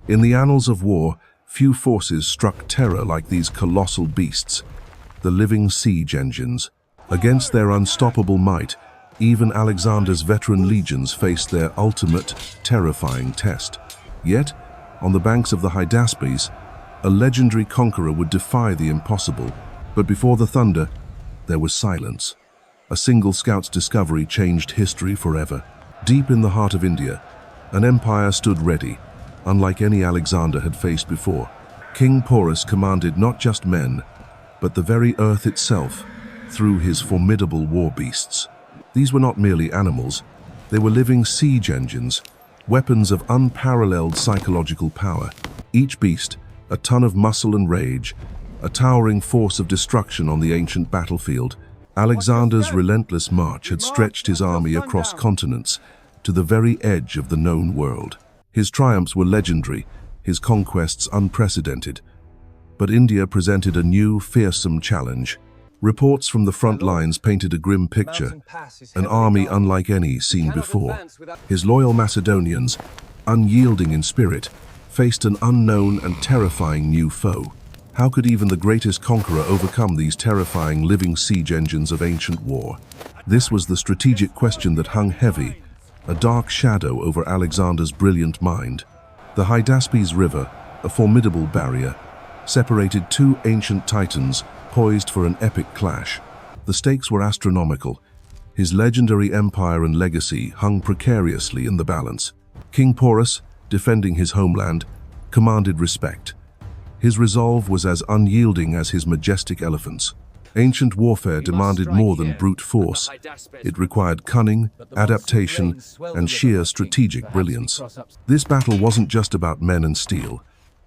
In the annals of war, few forces struck terror like these colossal beasts, the living siege engines. Against their unstoppable might, even Alexander's veteran legions faced their ultimate, terrifying test. Yet, on the banks of the Hydaspes, a legendary conqueror would defy the impossible. But before the thunder, there was silence. A single scout's discovery changed history forever. Deep in the heart of India, an empire stood ready, unlike any Alexander had faced before. King Porus commanded not just men, but the very earth itself, through his formidable war beasts. These were not merely animals, they were living siege engines, weapons of unparalleled psychological power. Each beast, a ton of muscle and rage, a towering force of destruction on the ancient battlefield. Alexander's relentless march had stretched his army across continents to the very edge of the known world. His triumphs were legendary, his conquests unprecedented. But India presented a new, fearsome challenge. Reports from the front lines painted a grim picture, an army unlike any seen before. His loyal Macedonians, unyielding in spirit, faced an unknown and terrifying new foe. How could even the greatest conqueror overcome these terrifying living siege engines of ancient war? This was the strategic question that hung heavy, a dark shadow over Alexander's brilliant mind. The Hydaspes River, a formidable barrier, separated two ancient titans poised for an epic clash. The stakes were astronomical. His legendary empire and legacy hung precariously in the balance. King Porus, defending his homeland, commanded respect. His resolve was as unyielding as his majestic elephants. Ancient warfare demanded more than brute force. It required cunning, adaptation, and sheer strategic brilliance. This battle wasn't just about men and steel.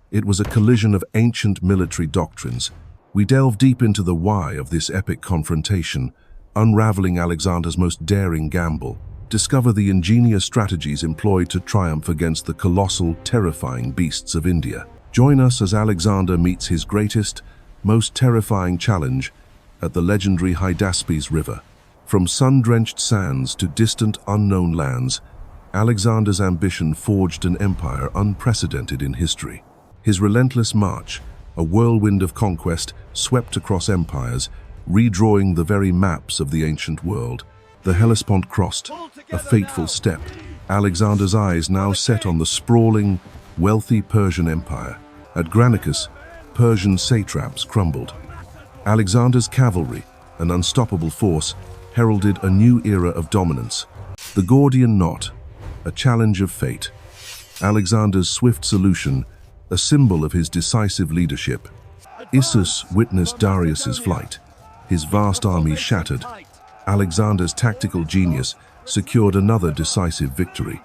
It was a collision of ancient military doctrines. We delve deep into the why of this epic confrontation, unraveling Alexander's most daring gamble. Discover the ingenious strategies employed to triumph against the colossal, terrifying beasts of India. Join us as Alexander meets his greatest, most terrifying challenge at the legendary Hydaspes River. From sun-drenched sands to distant, unknown lands, Alexander's ambition forged an empire unprecedented in history. His relentless march, a whirlwind of conquest, swept across empires, redrawing the very maps of the ancient world. The Hellespont crossed, a fateful step. Alexander's eyes now set on the sprawling, wealthy Persian Empire. At Granicus, Persian satraps crumbled. Alexander's cavalry, an unstoppable force, heralded a new era of dominance. The Gordian knot, a challenge of fate. Alexander's swift solution, a symbol of his decisive leadership. Issus witnessed Darius's flight. His vast army shattered. Alexander's tactical genius secured another decisive victory.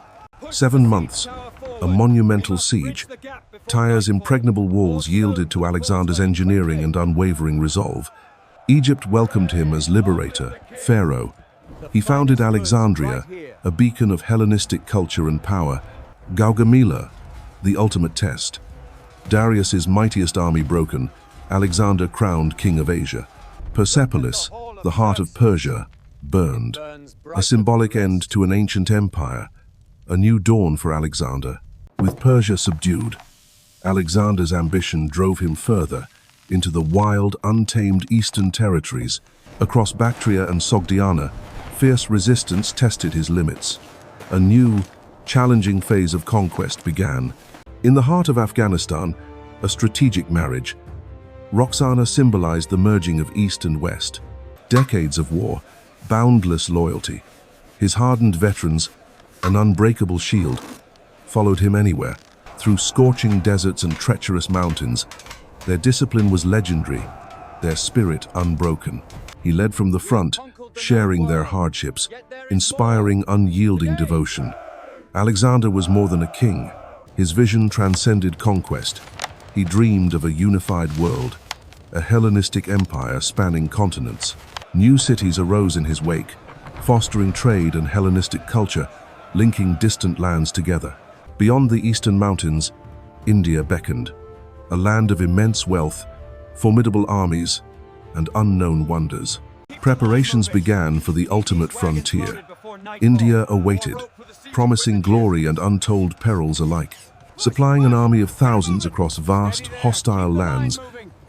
7 months, a monumental siege. Tyre's impregnable walls yielded to Alexander's engineering and unwavering resolve. Egypt welcomed him as liberator, pharaoh. He founded Alexandria, a beacon of Hellenistic culture and power. Gaugamela, the ultimate test. Darius's mightiest army broken, Alexander crowned king of Asia. Persepolis, the heart of Persia, burned. A symbolic end to an ancient empire, a new dawn for Alexander. With Persia subdued, Alexander's ambition drove him further into the wild, untamed eastern territories. Across Bactria and Sogdiana, fierce resistance tested his limits. A new, challenging phase of conquest began. In the heart of Afghanistan, a strategic marriage. Roxana symbolized the merging of East and West. Decades of war, boundless loyalty. His hardened veterans, an unbreakable shield, followed him anywhere. Through scorching deserts and treacherous mountains, their discipline was legendary, their spirit unbroken. He led from the front, sharing their hardships, inspiring unyielding devotion. Alexander was more than a king. His vision transcended conquest. He dreamed of a unified world, a Hellenistic empire spanning continents. New cities arose in his wake, fostering trade and Hellenistic culture, linking distant lands together. Beyond the eastern mountains, India beckoned, a land of immense wealth, formidable armies, and unknown wonders. Preparations began for the ultimate frontier. India awaited, promising glory and untold perils alike. Supplying an army of thousands across vast, hostile lands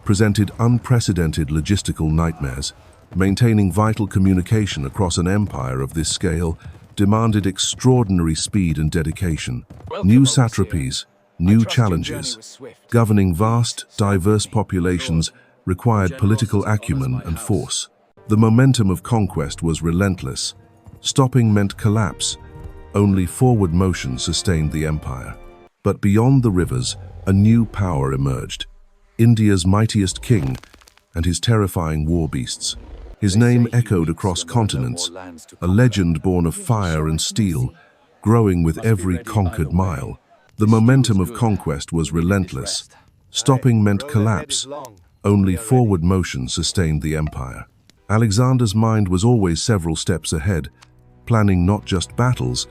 presented unprecedented logistical nightmares. Maintaining vital communication across an empire of this scale demanded extraordinary speed and dedication. New satrapies, new challenges. Governing vast, diverse populations required political acumen and force. The momentum of conquest was relentless. Stopping meant collapse. Only forward motion sustained the empire. But beyond the rivers, a new power emerged. India's mightiest king and his terrifying war beasts. His name echoed across continents, a legend born of fire and steel, growing with every conquered mile. The momentum of conquest was relentless. Stopping meant collapse. Only forward motion sustained the empire. Alexander's mind was always several steps ahead, planning not just battles,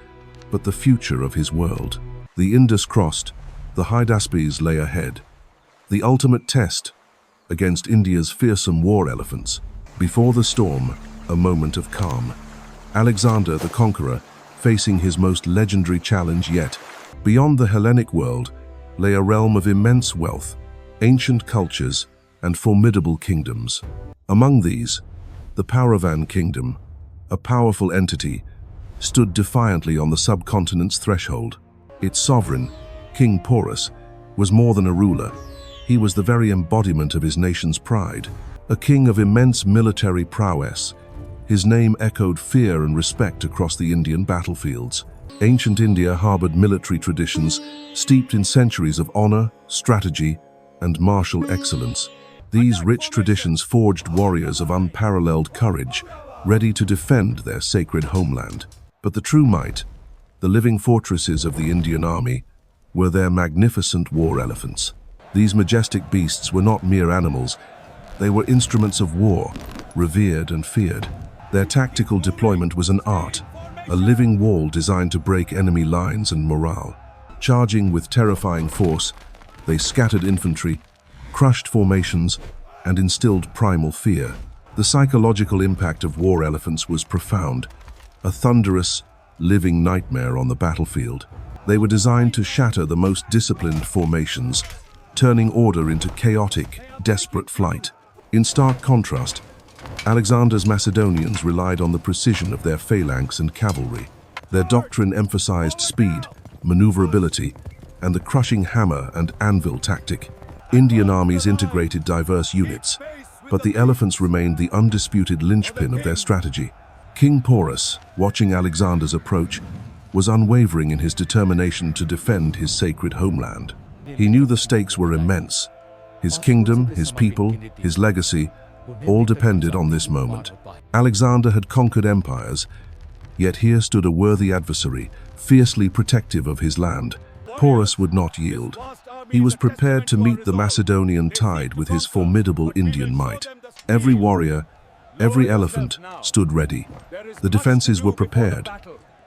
but the future of his world. The Indus crossed, the Hydaspes lay ahead. The ultimate test against India's fearsome war elephants. Before the storm, a moment of calm. Alexander the Conqueror facing his most legendary challenge yet. Beyond the Hellenic world lay a realm of immense wealth, ancient cultures, and formidable kingdoms. Among these, the Pauravan kingdom, a powerful entity, stood defiantly on the subcontinent's threshold. Its sovereign, King Porus, was more than a ruler. He was the very embodiment of his nation's pride, a king of immense military prowess. His name echoed fear and respect across the Indian battlefields. Ancient India harbored military traditions steeped in centuries of honor, strategy, and martial excellence. These rich traditions forged warriors of unparalleled courage, ready to defend their sacred homeland. But the true might, the living fortresses of the Indian army, were their magnificent war elephants. These majestic beasts were not mere animals. They were instruments of war, revered and feared. Their tactical deployment was an art, a living wall designed to break enemy lines and morale. Charging with terrifying force, they scattered infantry, crushed formations, and instilled primal fear. The psychological impact of war elephants was profound, a thunderous, living nightmare on the battlefield. They were designed to shatter the most disciplined formations, turning order into chaotic, desperate flight. In stark contrast, Alexander's Macedonians relied on the precision of their phalanx and cavalry. Their doctrine emphasized speed, maneuverability, and the crushing hammer and anvil tactic. Indian armies integrated diverse units, but the elephants remained the undisputed linchpin of their strategy. King Porus, watching Alexander's approach, was unwavering in his determination to defend his sacred homeland. He knew the stakes were immense. His kingdom, his people, his legacy, all depended on this moment. Alexander had conquered empires, yet here stood a worthy adversary, fiercely protective of his land. Porus would not yield. He was prepared to meet the Macedonian tide with his formidable Indian might. Every warrior, every elephant stood ready. The defenses were prepared.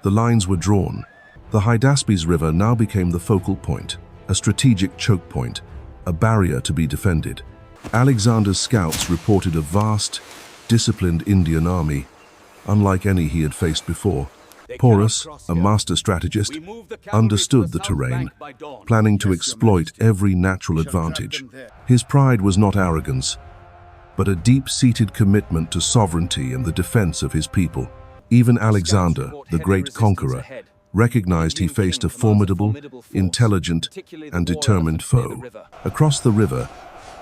The lines were drawn. The Hydaspes River now became the focal point, a strategic choke point, a barrier to be defended. Alexander's scouts reported a vast, disciplined Indian army, unlike any he had faced before. Porus, a master strategist, understood the terrain, planning to exploit every natural advantage. His pride was not arrogance, but a deep-seated commitment to sovereignty and the defense of his people. Even Alexander, the great conqueror, recognized he faced a formidable, intelligent, and determined foe. Across the river,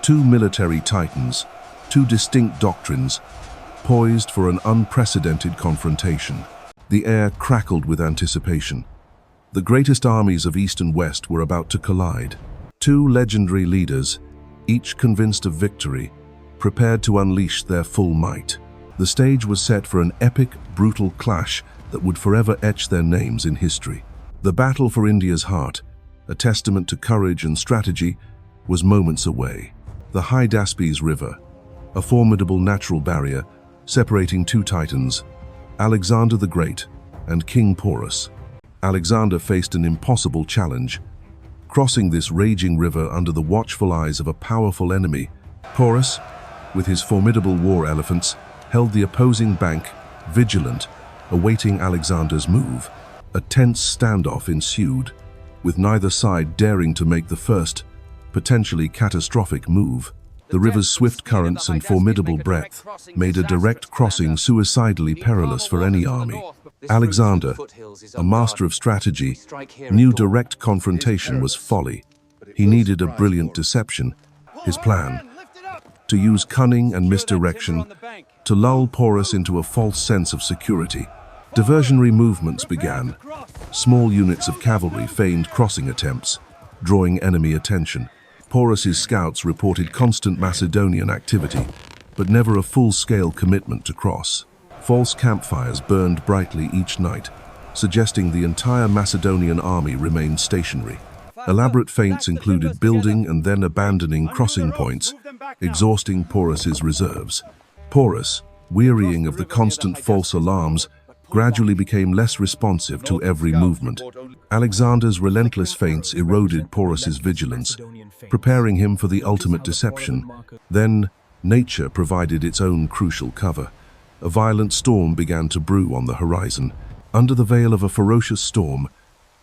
two military titans, two distinct doctrines, poised for an unprecedented confrontation. The air crackled with anticipation. The greatest armies of East and West were about to collide. Two legendary leaders, each convinced of victory, prepared to unleash their full might. The stage was set for an epic, brutal clash that would forever etch their names in history. The battle for India's heart, a testament to courage and strategy, was moments away. The Hydaspes River, a formidable natural barrier separating two titans, Alexander the Great and King Porus. Alexander faced an impossible challenge, crossing this raging river under the watchful eyes of a powerful enemy. Porus, with his formidable war elephants, held the opposing bank, vigilant, awaiting Alexander's move. A tense standoff ensued, with neither side daring to make the first, potentially catastrophic move. The river's swift currents and formidable breadth made a direct crossing suicidally perilous for any army. Alexander, a master of strategy, knew direct confrontation was folly. He needed a brilliant deception. His plan: to use cunning and misdirection to lull Porus into a false sense of security. Diversionary movements began. Small units of cavalry feigned crossing attempts, drawing enemy attention. Porus's scouts reported constant Macedonian activity, but never a full-scale commitment to cross. False campfires burned brightly each night, suggesting the entire Macedonian army remained stationary. Elaborate feints included building and then abandoning crossing points, exhausting Porus's reserves. Porus, wearying of the constant false alarms, gradually became less responsive to every movement. Alexander's relentless feints eroded Porus's vigilance, preparing him for the ultimate deception. Then, nature provided its own crucial cover. A violent storm began to brew on the horizon. Under the veil of a ferocious storm,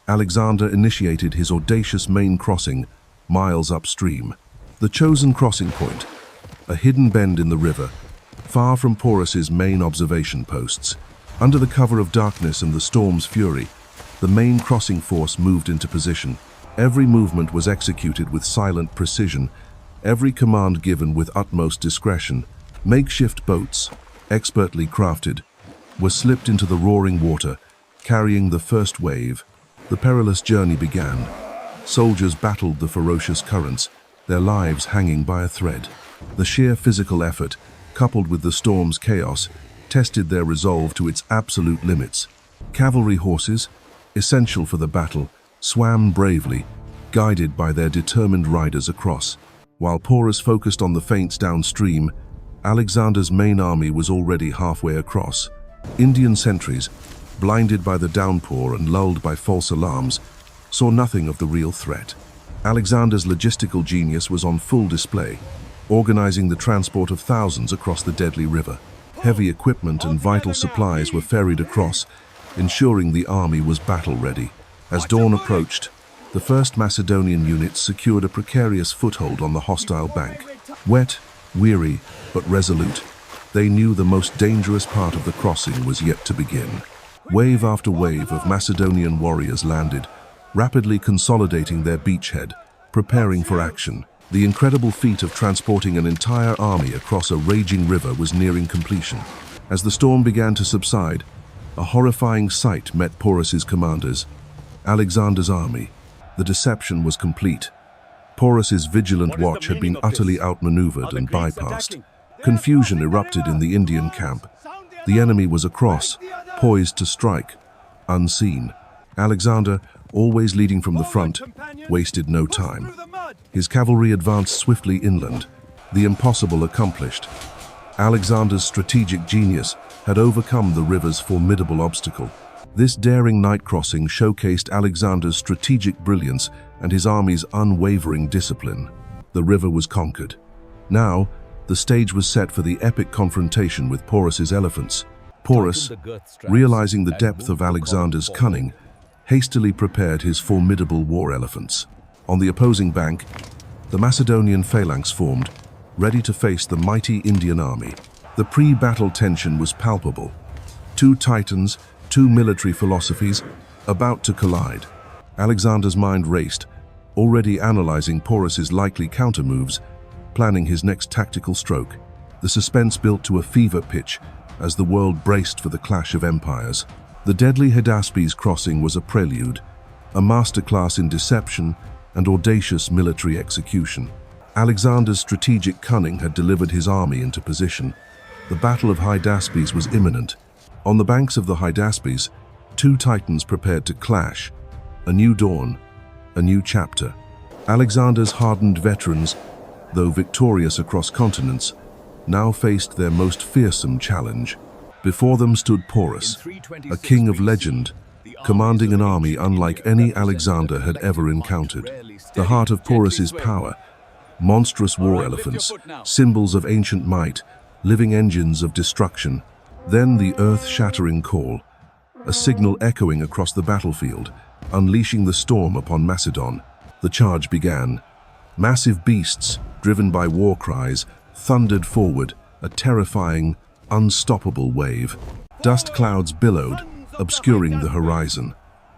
Alexander initiated his audacious main crossing, miles upstream. The chosen crossing point, a hidden bend in the river, far from Porus's main observation posts. Under the cover of darkness and the storm's fury, the main crossing force moved into position. Every movement was executed with silent precision, every command given with utmost discretion. Makeshift boats, expertly crafted, were slipped into the roaring water, carrying the first wave. The perilous journey began. Soldiers battled the ferocious currents, their lives hanging by a thread. The sheer physical effort, coupled with the storm's chaos, tested their resolve to its absolute limits. Cavalry horses, essential for the battle, swam bravely, guided by their determined riders across. While Porus focused on the feints downstream, Alexander's main army was already halfway across. Indian sentries, blinded by the downpour and lulled by false alarms, saw nothing of the real threat. Alexander's logistical genius was on full display, organizing the transport of thousands across the deadly river. Heavy equipment and vital supplies were ferried across, ensuring the army was battle-ready. As dawn approached, the first Macedonian units secured a precarious foothold on the hostile bank. Wet, weary, but resolute, they knew the most dangerous part of the crossing was yet to begin. Wave after wave of Macedonian warriors landed, rapidly consolidating their beachhead, preparing for action. The incredible feat of transporting an entire army across a raging river was nearing completion. As the storm began to subside, a horrifying sight met Porus's commanders: Alexander's army. The deception was complete. Porus's vigilant watch had been utterly outmaneuvered and bypassed. Confusion erupted in the Indian camp. The enemy was across, poised to strike, unseen. Alexander, always leading from the front, wasted no time. His cavalry advanced swiftly inland, the impossible accomplished. Alexander's strategic genius had overcome the river's formidable obstacle. This daring night crossing showcased Alexander's strategic brilliance and his army's unwavering discipline. The river was conquered. Now, the stage was set for the epic confrontation with Porus's elephants. Porus, realizing the depth of Alexander's cunning, hastily prepared his formidable war elephants. On the opposing bank, the Macedonian phalanx formed, ready to face the mighty Indian army. The pre-battle tension was palpable. Two titans, two military philosophies, about to collide. Alexander's mind raced, already analyzing Porus's likely countermoves, planning his next tactical stroke. The suspense built to a fever pitch as the world braced for the clash of empires. The deadly Hydaspes crossing was a prelude, a masterclass in deception and audacious military execution. Alexander's strategic cunning had delivered his army into position. The Battle of Hydaspes was imminent. On the banks of the Hydaspes, two titans prepared to clash. A new dawn, a new chapter. Alexander's hardened veterans, though victorious across continents, now faced their most fearsome challenge. Before them stood Porus, a king of legend, commanding an army unlike any Alexander had ever encountered. The heart of Porus's power, monstrous war elephants, symbols of ancient might, living engines of destruction. Then the earth-shattering call, a signal echoing across the battlefield. unleashing the storm upon Macedon. The charge began. Massive beasts, driven by war cries, thundered forward, a terrifying, unstoppable wave. Dust clouds billowed, obscuring the horizon.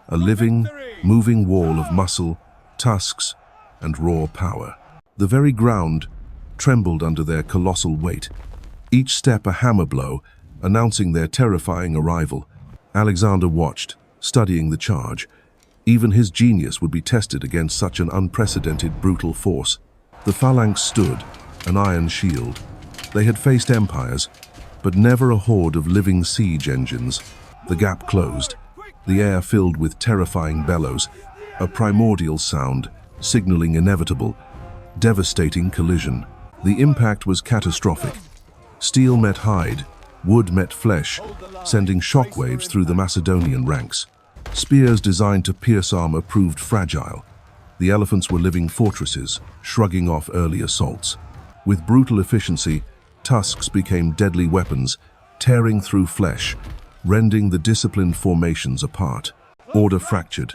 A living, moving wall of muscle, tusks, and raw power. The very ground trembled under their colossal weight. Each step a hammer blow, announcing their terrifying arrival. Alexander watched, studying the charge. Even his genius would be tested against such an unprecedented, brutal force. The phalanx stood, an iron shield. They had faced empires, but never a horde of living siege engines. The gap closed, the air filled with terrifying bellows, a primordial sound, signaling inevitable, devastating collision. The impact was catastrophic. Steel met hide, wood met flesh, sending shockwaves through the Macedonian ranks. Spears designed to pierce armor proved fragile. The elephants were living fortresses, shrugging off early assaults. With brutal efficiency, tusks became deadly weapons, tearing through flesh, rending the disciplined formations apart. Order fractured.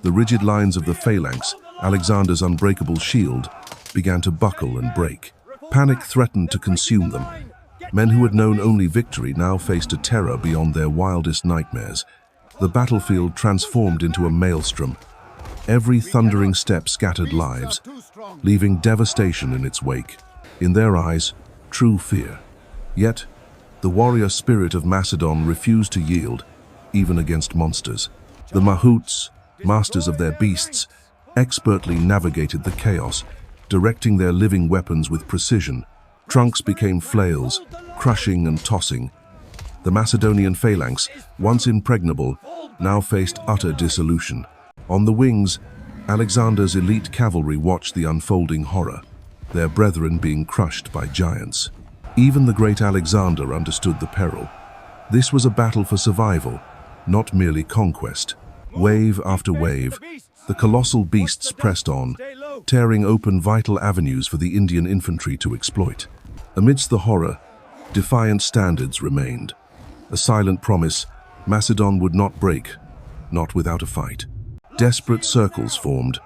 The rigid lines of the phalanx, Alexander's unbreakable shield, began to buckle and break. Panic threatened to consume them. Men who had known only victory now faced a terror beyond their wildest nightmares. The battlefield transformed into a maelstrom. Every thundering step scattered lives, leaving devastation in its wake. In their eyes, true fear. Yet, the warrior spirit of Macedon refused to yield, even against monsters. The mahouts, masters of their beasts, expertly navigated the chaos, directing their living weapons with precision. Trunks became flails, crushing and tossing. The Macedonian phalanx, once impregnable, now faced utter dissolution. On the wings, Alexander's elite cavalry watched the unfolding horror, their brethren being crushed by giants. Even the great Alexander understood the peril. This was a battle for survival, not merely conquest. Wave after wave, the colossal beasts pressed on, tearing open vital avenues for the Indian infantry to exploit. Amidst the horror, defiant standards remained. A silent promise, Macedon would not break, not without a fight. Desperate circles formed,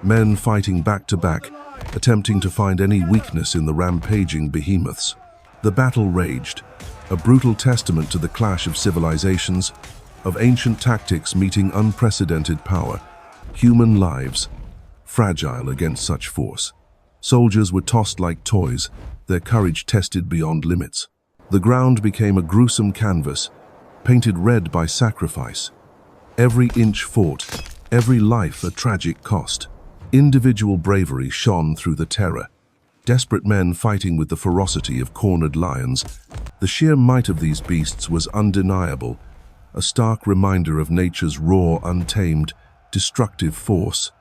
men fighting back to back, attempting to find any weakness in the rampaging behemoths. The battle raged, a brutal testament to the clash of civilizations, of ancient tactics meeting unprecedented power. Human lives, fragile against such force. Soldiers were tossed like toys, their courage tested beyond limits. The ground became a gruesome canvas, painted red by sacrifice. Every inch fought, every life a tragic cost. Individual bravery shone through the terror. Desperate men fighting with the ferocity of cornered lions. The sheer might of these beasts was undeniable, a stark reminder of nature's raw, untamed, destructive force.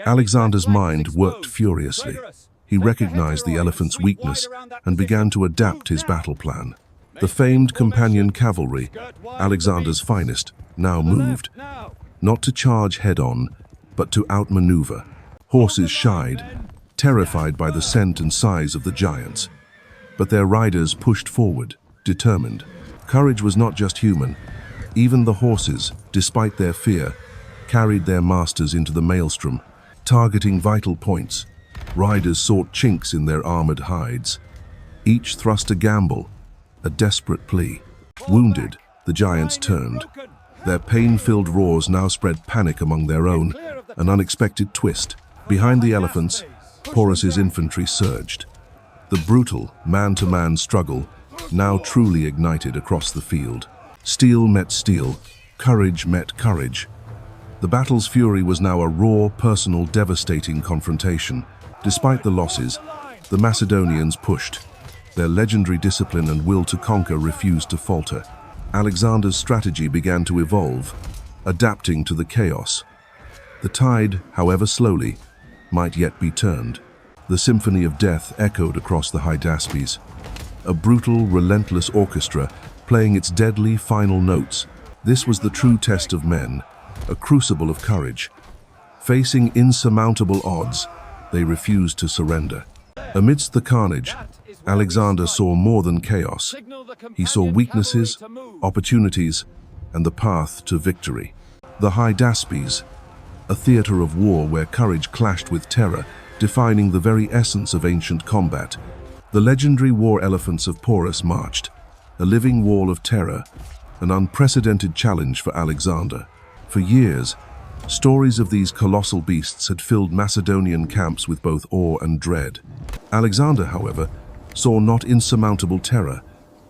Alexander's mind worked furiously. He recognized the elephant's weakness and began to adapt his battle plan. The famed companion cavalry, Alexander's finest, now moved, not to charge head-on, but to outmaneuver. Horses shied, terrified by the scent and size of the giants. But their riders pushed forward, determined. Courage was not just human. Even the horses, despite their fear, carried their masters into the maelstrom. Targeting vital points, riders sought chinks in their armored hides. Each thrust a gamble, a desperate plea. Wounded, the giants turned. Their pain-filled roars now spread panic among their own, an unexpected twist. Behind the elephants, Porus's infantry surged. The brutal, man-to-man struggle now truly ignited across the field. Steel met steel, courage met courage. The battle's fury was now a raw, personal, devastating confrontation. Despite the losses, the Macedonians pushed. Their legendary discipline and will to conquer refused to falter. Alexander's strategy began to evolve, adapting to the chaos. The tide, however slowly, might yet be turned. The symphony of death echoed across the Hydaspes, a brutal, relentless orchestra playing its deadly final notes. This was the true test of men, a crucible of courage. Facing insurmountable odds, they refused to surrender. Amidst the carnage, Alexander saw more than chaos. He saw weaknesses, opportunities, and the path to victory. The Hydaspes, a theater of war where courage clashed with terror, defining the very essence of ancient combat. The legendary war elephants of Porus marched, a living wall of terror, an unprecedented challenge for Alexander. For years, stories of these colossal beasts had filled Macedonian camps with both awe and dread. Alexander, however, saw not insurmountable terror,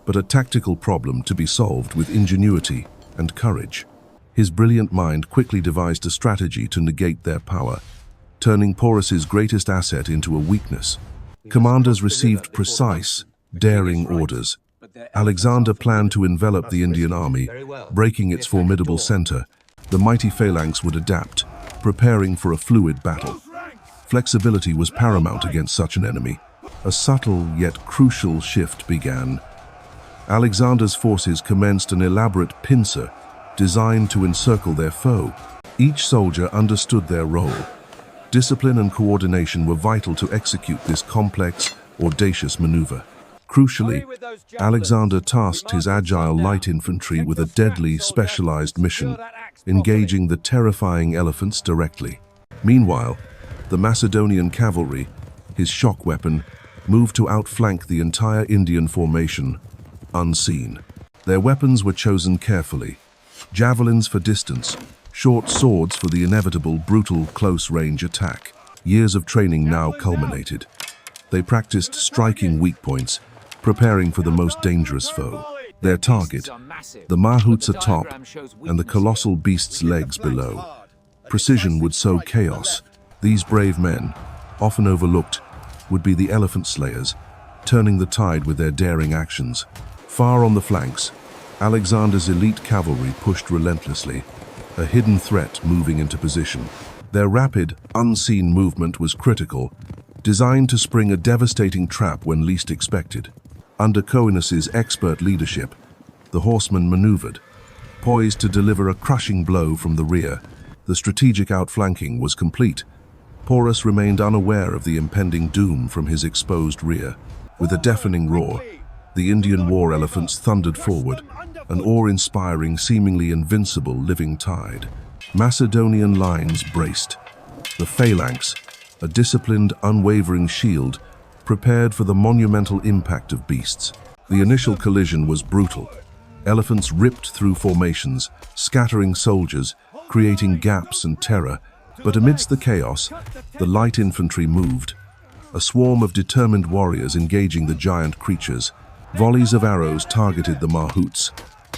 but a tactical problem to be solved with ingenuity and courage. His brilliant mind quickly devised a strategy to negate their power, turning Porus's greatest asset into a weakness. Commanders received precise, daring orders. Alexander planned to envelop the Indian army, breaking its formidable center. The mighty phalanx would adapt, preparing for a fluid battle. Flexibility was paramount against such an enemy. A subtle yet crucial shift began. Alexander's forces commenced an elaborate pincer designed to encircle their foe. Each soldier understood their role. Discipline and coordination were vital to execute this complex, audacious maneuver. Crucially, Alexander tasked his agile light infantry with a deadly, specialized mission, engaging the terrifying elephants directly. Meanwhile, the Macedonian cavalry, his shock weapon, moved to outflank the entire Indian formation, unseen. Their weapons were chosen carefully. Javelins for distance, short swords for the inevitable brutal close-range attack. Years of training now culminated. They practiced striking weak points, preparing for the most dangerous foe. Their target, the mahouts atop and the colossal beast's legs below. Precision would sow chaos. These brave men, often overlooked, would be the elephant slayers, turning the tide with their daring actions. Far on the flanks, Alexander's elite cavalry pushed relentlessly, a hidden threat moving into position. Their rapid, unseen movement was critical, designed to spring a devastating trap when least expected. Under Conquests' expert leadership, the horsemen maneuvered, poised to deliver a crushing blow from the rear. The strategic outflanking was complete. Porus remained unaware of the impending doom from his exposed rear. With a deafening roar, the Indian war elephants thundered forward, an awe-inspiring, seemingly invincible living tide. Macedonian lines braced. The phalanx, a disciplined, unwavering shield, prepared for the monumental impact of beasts. The initial collision was brutal. Elephants ripped through formations, scattering soldiers, creating gaps and terror. But amidst the chaos, the light infantry moved. A swarm of determined warriors engaging the giant creatures. Volleys of arrows targeted the mahouts,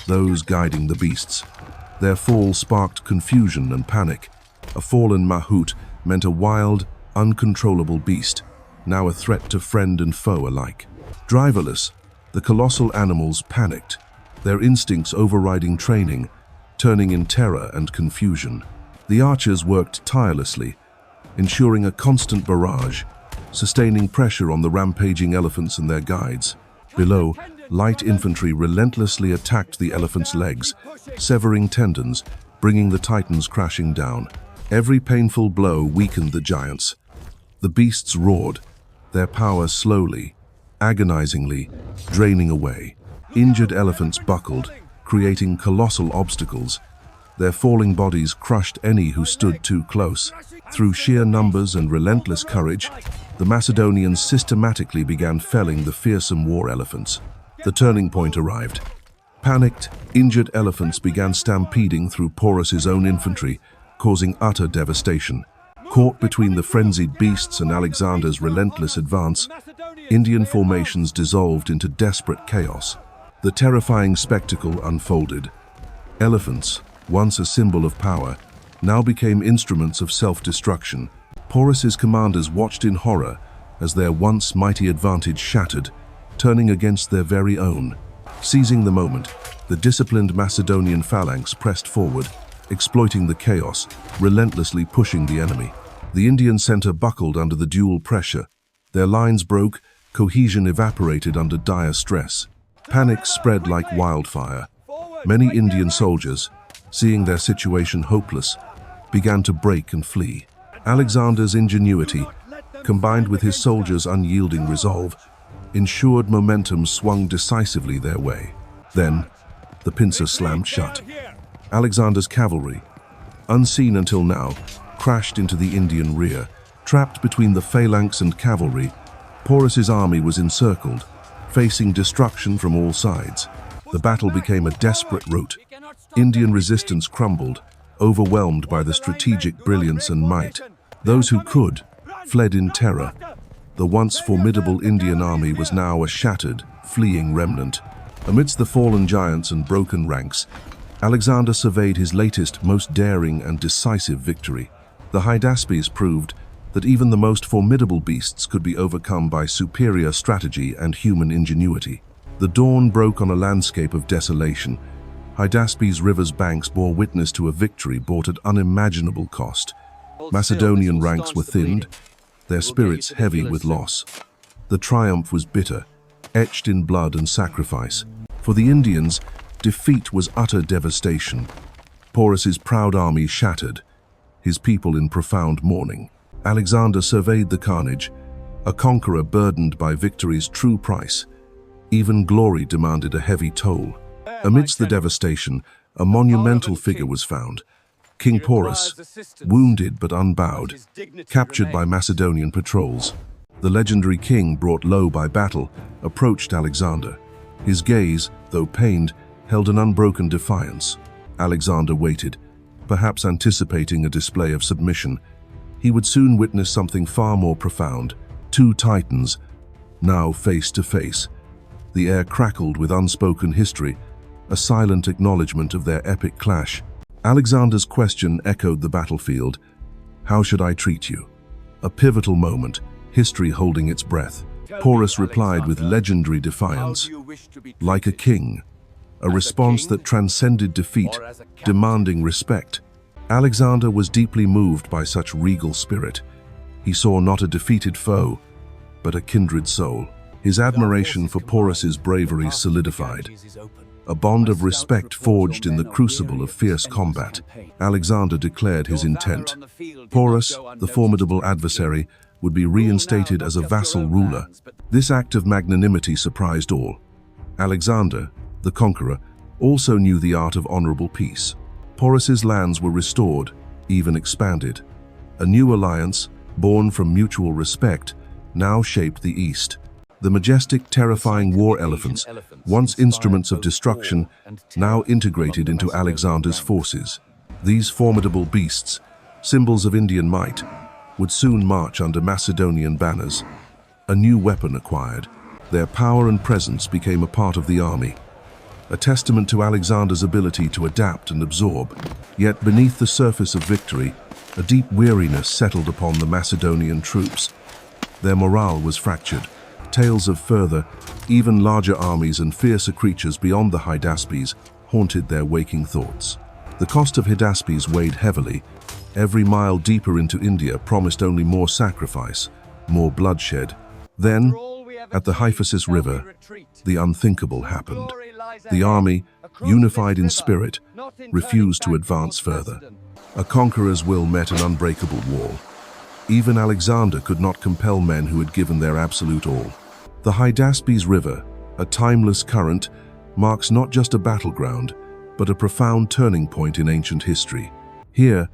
those guiding the beasts. Their fall sparked confusion and panic. A fallen mahout meant a wild, uncontrollable beast, now a threat to friend and foe alike. Driverless, the colossal animals panicked, their instincts overriding training, turning in terror and confusion. The archers worked tirelessly, ensuring a constant barrage, sustaining pressure on the rampaging elephants and their guides. Below, light infantry relentlessly attacked the elephants' legs, severing tendons, bringing the titans crashing down. Every painful blow weakened the giants. The beasts roared, their power slowly, agonizingly, draining away. Injured elephants buckled, creating colossal obstacles. Their falling bodies crushed any who stood too close. Through sheer numbers and relentless courage, the Macedonians systematically began felling the fearsome war elephants. The turning point arrived. Panicked, injured elephants began stampeding through Porus's own infantry, causing utter devastation. Caught between the frenzied beasts and Alexander's relentless advance, Indian formations dissolved into desperate chaos. The terrifying spectacle unfolded. Elephants, once a symbol of power, now became instruments of self-destruction. Porus's commanders watched in horror as their once mighty advantage shattered, turning against their very own. Seizing the moment, the disciplined Macedonian phalanx pressed forward, exploiting the chaos, relentlessly pushing the enemy. The Indian center buckled under the dual pressure. Their lines broke, cohesion evaporated under dire stress. Panic spread like wildfire. Many Indian soldiers, seeing their situation hopeless, began to break and flee. Alexander's ingenuity, combined with his soldiers' unyielding resolve, ensured momentum swung decisively their way. Then, the pincer slammed shut. Alexander's cavalry, unseen until now, crashed into the Indian rear. Trapped between the phalanx and cavalry, Porus's army was encircled, facing destruction from all sides. The battle became a desperate rout. Indian resistance crumbled, overwhelmed by the strategic brilliance and might. Those who could fled in terror. The once formidable Indian army was now a shattered, fleeing remnant. Amidst the fallen giants and broken ranks, Alexander surveyed his latest, most daring and decisive victory. The Hydaspes proved that even the most formidable beasts could be overcome by superior strategy and human ingenuity. The dawn broke on a landscape of desolation. Hydaspes River's banks bore witness to a victory bought at unimaginable cost. Macedonian ranks were thinned, their spirits heavy with loss. The triumph was bitter, etched in blood and sacrifice. For the Indians, defeat was utter devastation. Porus's proud army shattered, his people in profound mourning. Alexander surveyed the carnage, a conqueror burdened by victory's true price. Even glory demanded a heavy toll. Amidst the devastation, a monumental figure was found. King Porus, wounded but unbowed, captured by Macedonian patrols. The legendary king, brought low by battle, approached Alexander. His gaze, though pained, held an unbroken defiance. Alexander waited, perhaps anticipating a display of submission. He would soon witness something far more profound. Two titans, now face to face. The air crackled with unspoken history, a silent acknowledgement of their epic clash. Alexander's question echoed the battlefield. How should I treat you? A pivotal moment, history holding its breath. Porus replied with legendary defiance. Like a king, a response that transcended defeat, demanding respect. Alexander was deeply moved by such regal spirit. He saw not a defeated foe, but a kindred soul. His admiration for Porus's bravery solidified. A bond of respect forged in the crucible of fierce combat. Alexander declared his intent. Porus, the formidable adversary, would be reinstated as a vassal ruler. This act of magnanimity surprised all. Alexander, the conqueror, also knew the art of honorable peace. Porus's lands were restored, even expanded. A new alliance, born from mutual respect, now shaped the East. The majestic, terrifying war elephants, once instruments of destruction, now integrated into Alexander's forces. These formidable beasts, symbols of Indian might, would soon march under Macedonian banners. A new weapon acquired. Their power and presence became a part of the army, a testament to Alexander's ability to adapt and absorb. Yet beneath the surface of victory, a deep weariness settled upon the Macedonian troops. Their morale was fractured. Tales of further, even larger armies and fiercer creatures beyond the Hydaspes haunted their waking thoughts. The cost of Hydaspes weighed heavily. Every mile deeper into India promised only more sacrifice, more bloodshed. Then, at the Hydaspes River, the unthinkable happened. The army, unified in spirit, refused to advance further. A conqueror's will met an unbreakable wall. Even Alexander could not compel men who had given their absolute all. The Hydaspes River, a timeless current, marks not just a battleground, but a profound turning point in ancient history. Here,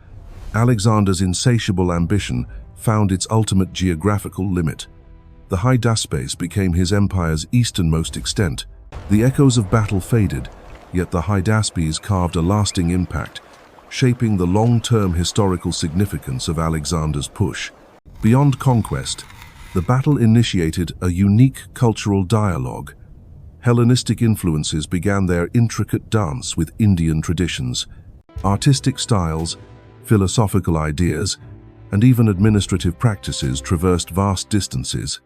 Alexander's insatiable ambition found its ultimate geographical limit. The Hydaspes became his empire's easternmost extent. The echoes of battle faded, yet the Hydaspes carved a lasting impact, shaping the long-term historical significance of Alexander's push. Beyond conquest, the battle initiated a unique cultural dialogue. Hellenistic influences began their intricate dance with Indian traditions. Artistic styles, philosophical ideas, and even administrative practices traversed vast distances.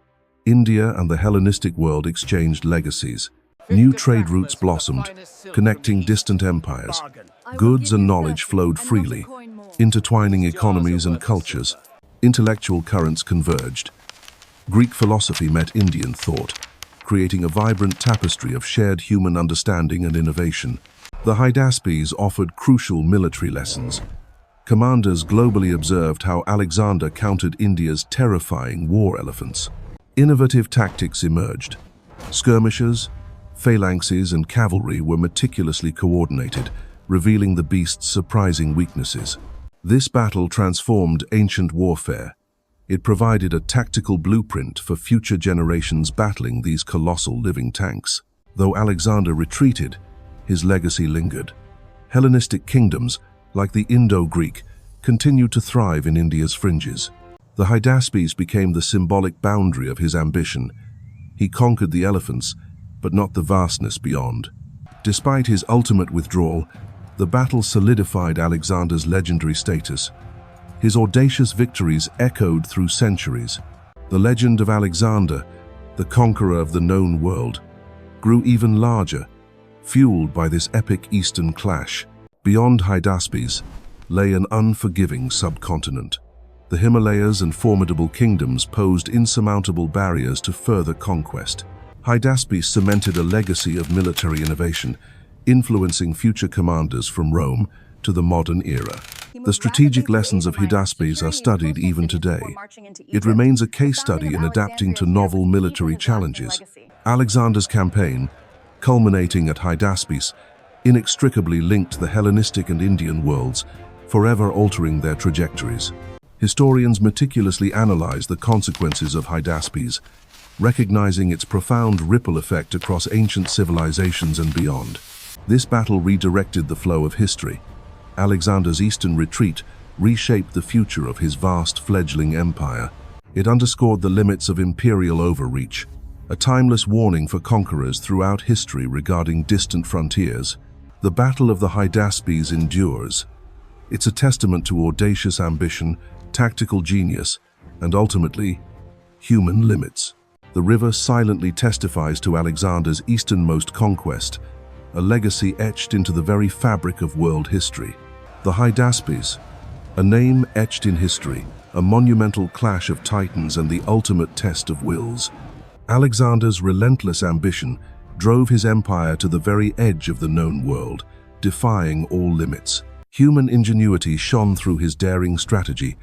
India and the Hellenistic world exchanged legacies. New trade routes blossomed, connecting distant empires. Goods and knowledge flowed freely, intertwining economies and cultures. Intellectual currents converged. Greek philosophy met Indian thought, creating a vibrant tapestry of shared human understanding and innovation. The Hydaspes offered crucial military lessons. Commanders globally observed how Alexander countered India's terrifying war elephants. Innovative tactics emerged. Skirmishes, phalanxes, and cavalry were meticulously coordinated, revealing the beast's surprising weaknesses. This battle transformed ancient warfare. It provided a tactical blueprint for future generations battling these colossal living tanks. Though Alexander retreated, his legacy lingered. Hellenistic kingdoms, like the Indo-Greek, continued to thrive in India's fringes. The Hydaspes became the symbolic boundary of his ambition. He conquered the elephants, but not the vastness beyond. Despite his ultimate withdrawal, the battle solidified Alexander's legendary status. His audacious victories echoed through centuries. The legend of Alexander, the conqueror of the known world, grew even larger, fueled by this epic eastern clash. Beyond Hydaspes lay an unforgiving subcontinent. The Himalayas and formidable kingdoms posed insurmountable barriers to further conquest. Hydaspes cemented a legacy of military innovation, influencing future commanders from Rome to the modern era. The strategic lessons of Hydaspes are studied even today. It remains a case study in adapting to novel military challenges. Alexander's campaign, culminating at Hydaspes, inextricably linked the Hellenistic and Indian worlds, forever altering their trajectories. Historians meticulously analyze the consequences of Hydaspes, recognizing its profound ripple effect across ancient civilizations and beyond. This battle redirected the flow of history. Alexander's eastern retreat reshaped the future of his vast fledgling empire. It underscored the limits of imperial overreach, a timeless warning for conquerors throughout history regarding distant frontiers. The Battle of the Hydaspes endures. It's a testament to audacious ambition, tactical genius, and ultimately, human limits. The river silently testifies to Alexander's easternmost conquest, a legacy etched into the very fabric of world history. The Hydaspes, a name etched in history, a monumental clash of titans and the ultimate test of wills. Alexander's relentless ambition drove his empire to the very edge of the known world, defying all limits. Human ingenuity shone through his daring strategy,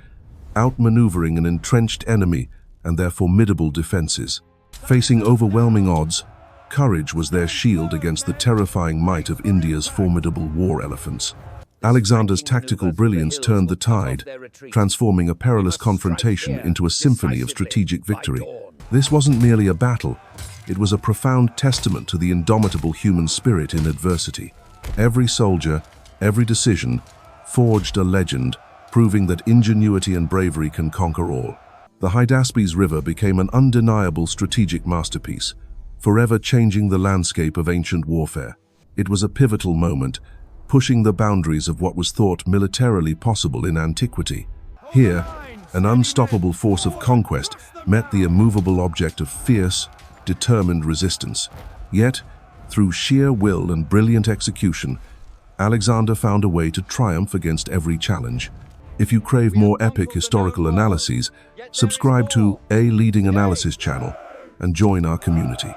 outmaneuvering an entrenched enemy and their formidable defenses. Facing overwhelming odds, courage was their shield against the terrifying might of India's formidable war elephants. Alexander's tactical brilliance turned the tide, transforming a perilous confrontation into a symphony of strategic victory. This wasn't merely a battle, it was a profound testament to the indomitable human spirit in adversity. Every soldier, every decision, forged a legend, proving that ingenuity and bravery can conquer all. The Hydaspes River became an undeniable strategic masterpiece, forever changing the landscape of ancient warfare. It was a pivotal moment, pushing the boundaries of what was thought militarily possible in antiquity. Here, an unstoppable force of conquest met the immovable object of fierce, determined resistance. Yet, through sheer will and brilliant execution, Alexander found a way to triumph against every challenge. If you crave more epic historical analyses, subscribe to A Leading Analysis channel and join our community.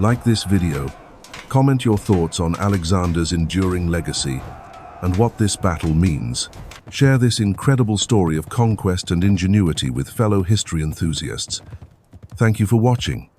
Like this video, comment your thoughts on Alexander's enduring legacy and what this battle means. Share this incredible story of conquest and ingenuity with fellow history enthusiasts. Thank you for watching.